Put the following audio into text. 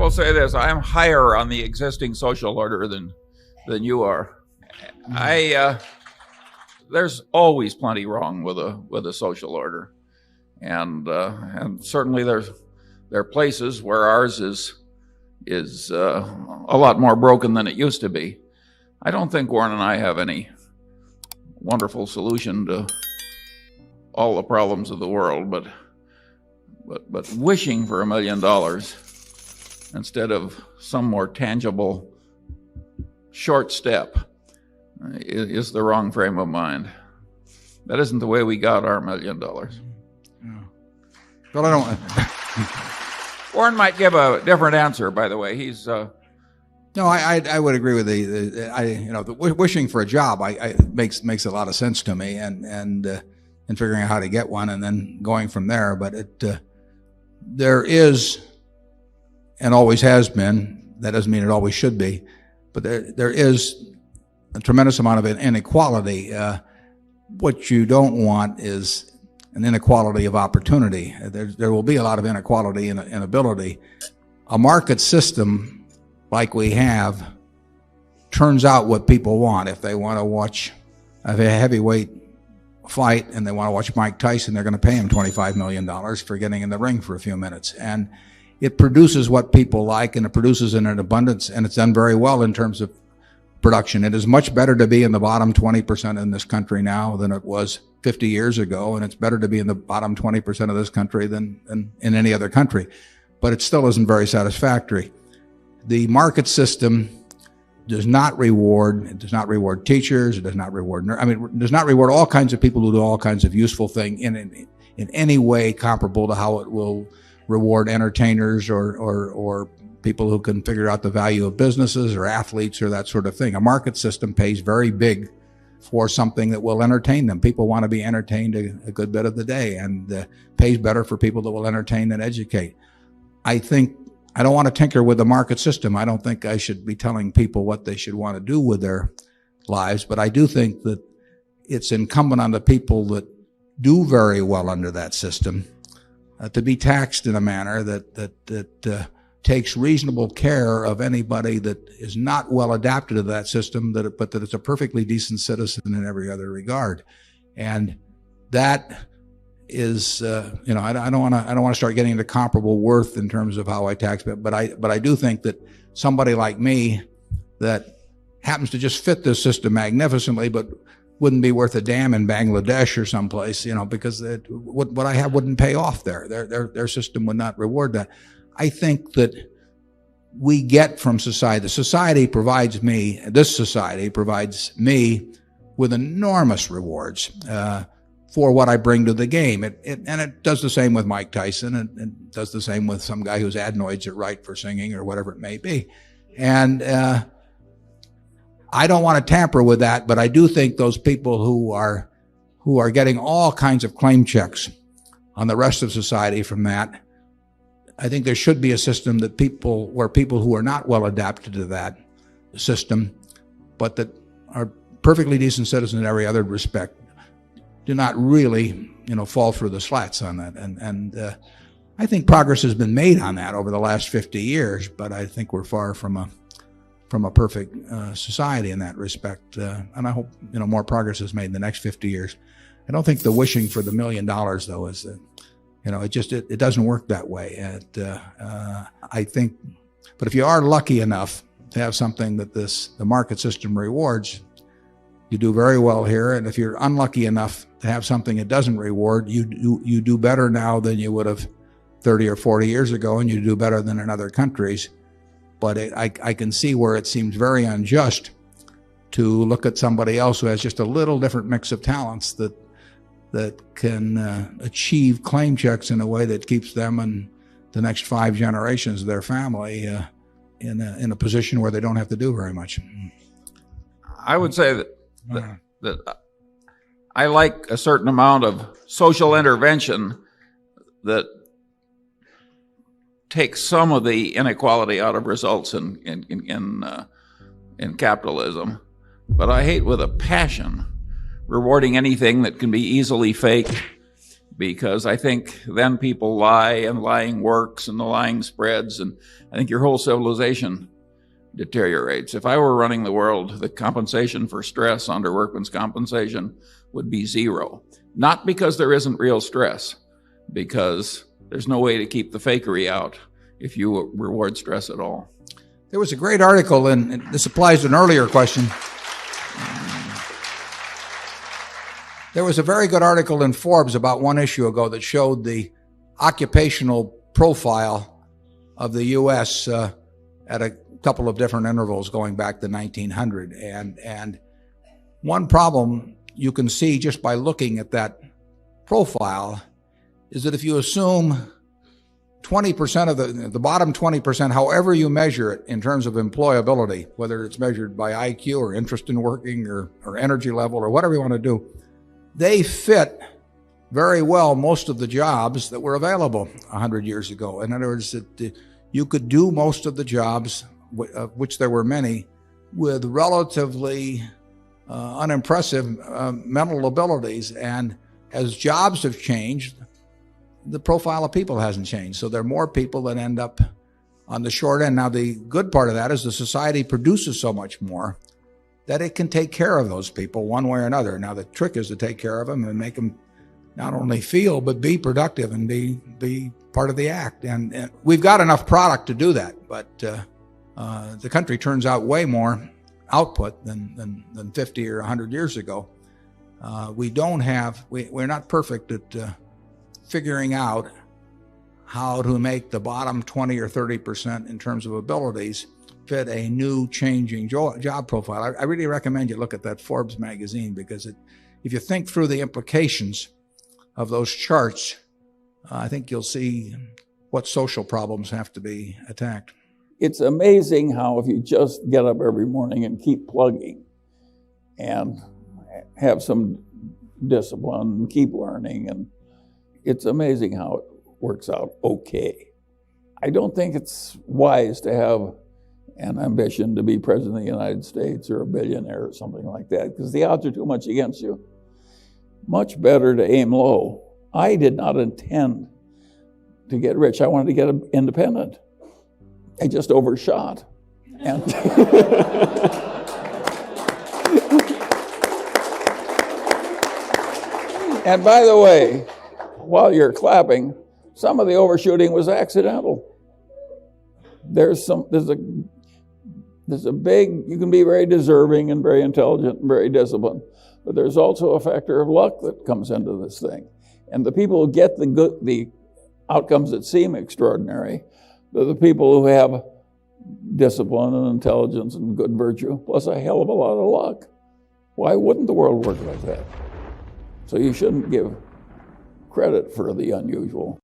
will say this: I am higher on the existing social order than you are. There's always plenty wrong with a social order, and certainly there are places where ours is a lot more broken than it used to be. I don't think Warren and I have any wonderful solution to all the problems of the world, but wishing for $1 million instead of some more tangible short step is the wrong frame of mind. That isn't the way we got our $1 million. Yeah. Well, I don't. Warren might give a different answer, by the way. He's No, I would agree with the wishing for a job. Makes a lot of sense to me, and figuring out how to get one and then going from there. But there is, and always has been. That doesn't mean it always should be, but there is a tremendous amount of inequality. What you don't want is an inequality of opportunity. There will be a lot of inequality in ability. A market system like we have turns out what people want. If they want to watch a heavyweight fight and they want to watch Mike Tyson, they're going to pay him $25 million for getting in the ring for a few minutes. And it produces what people like, and it produces in an abundance, and it's done very well in terms of production. It is much better to be in the bottom 20% in this country now than it was 50 years ago, and it's better to be in the bottom 20% of this country than in any other country. But it still isn't very satisfactory. The market system does not reward teachers. It does not reward does not reward all kinds of people who do all kinds of useful things in any way comparable to how it will reward entertainers or people who can figure out the value of businesses or athletes or that sort of thing. A market system pays very big for something that will entertain them. People want to be entertained a good bit of the day, and pays better for people that will entertain and educate. I don't want to tinker with the market system. I don't think I should be telling people what they should want to do with their lives, but I do think that it's incumbent on the people that do very well under that system to be taxed in a manner that takes reasonable care of anybody that is not well adapted to that system, but that it's a perfectly decent citizen in every other regard. And that is, I don't want to start getting into comparable worth in terms of how I tax, but I do think that somebody like me that happens to just fit this system magnificently, but wouldn't be worth a damn in Bangladesh or someplace, because what I have wouldn't pay off there. Their system would not reward that. I think that we get from society. This society provides me with enormous rewards for what I bring to the game. And it does the same with Mike Tyson, and it does the same with some guy whose adenoids are right for singing or whatever it may be. And I don't want to tamper with that, but I do think those people who are getting all kinds of claim checks on the rest of society from that, I think there should be a system where people who are not well adapted to that system, but that are perfectly decent citizens in every other respect, do not really, fall through the slats on that. And I think progress has been made on that over the last 50 years, but I think we're far from a perfect society in that respect. And I hope, more progress is made in the next 50 years. I don't think the wishing for the $1 million, though, is it doesn't work that way. I think, but if you are lucky enough to have something that the market system rewards, you do very well here. And if you're unlucky enough to have something it doesn't reward, you do better now than you would have 30 or 40 years ago, and you do better than in other countries. But I can see where it seems very unjust to look at somebody else who has just a little different mix of talents that can achieve claim checks in a way that keeps them and the next 5 generations of their family in a position where they don't have to do very much. I would say that I like a certain amount of social intervention that takes some of the inequality out of results in capitalism, but I hate with a passion rewarding anything that can be easily faked because I think then people lie and lying works and the lying spreads, and I think your whole civilization deteriorates. If I were running the world, the compensation for stress under workman's compensation would be zero. Not because there isn't real stress, because there's no way to keep the fakery out if you reward stress at all. There was a great article, and this applies to an earlier question. There was a very good article in Forbes about one issue ago that showed the occupational profile of the U.S. At a couple of different intervals going back to 1900. And one problem you can see just by looking at that profile is that if you assume 20% of the bottom 20%, however you measure it in terms of employability, whether it's measured by IQ or interest in working or energy level or whatever you want to do, they fit very well most of the jobs that were available 100 years ago. In other words, that you could do most of the jobs, of which there were many, with relatively unimpressive mental abilities. And as jobs have changed, the profile of people hasn't changed. So there are more people that end up on the short end. Now, the good part of that is the society produces so much more that it can take care of those people one way or another. Now, the trick is to take care of them and make them not only feel, but be productive and be part of the act. And we've got enough product to do that, but the country turns out way more output than 50 or 100 years ago. We're not perfect at figuring out how to make the bottom 20 or 30% in terms of abilities fit a new changing job profile. I really recommend you look at that Forbes magazine, because if you think through the implications of those charts, I think you'll see what social problems have to be attacked. It's amazing how if you just get up every morning and keep plugging and have some discipline and keep learning, and it's amazing how it works out okay. I don't think it's wise to have an ambition to be president of the United States or a billionaire or something like that, because the odds are too much against you. Much better to aim low. I did not intend to get rich. I wanted to get independent. I just overshot. And and by the way, while you're clapping, some of the overshooting was accidental. There's a big, you can be very deserving and very intelligent and very disciplined, but there's also a factor of luck that comes into this thing. And the people who get the outcomes that seem extraordinary, they're the people who have discipline and intelligence and good virtue, plus a hell of a lot of luck. Why wouldn't the world work like that? So you shouldn't give credit for the unusual.